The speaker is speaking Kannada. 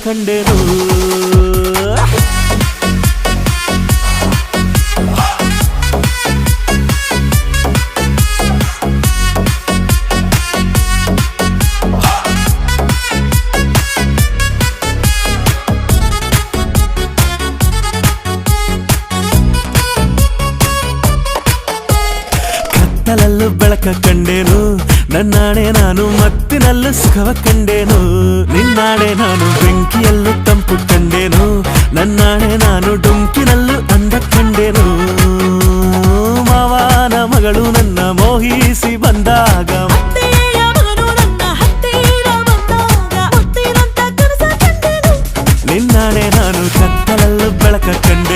ಕಂಡೆನು ಕತ್ತಲಲ್ಲೂ ಬೆಳಕ ಕಂಡೇನು ನನ್ನಾಣೆ ನಾನು ಮತ್ತಿನಲ್ಲೂ ಸುಖವ ಕಂಡೇನು ನಿನ್ನಾಣೆ ನಾನು ಬೆಂಕಿಯಲ್ಲೂ ತಂಪು ಕಂಡೇನು ನನ್ನಾಣೆ ನಾನು ಡುಂಕಿನಲ್ಲೂ ಅಂದ ಕಂಡೇನು ಮಾವನ ಮಗಳು ನನ್ನ ಮೋಹಿಸಿ ಬಂದಾಗ ನಿನ್ನಾಣೆ ನಾನು ಕತ್ತಲಲ್ಲೂ ಬೆಳಕ ಕಂಡೆ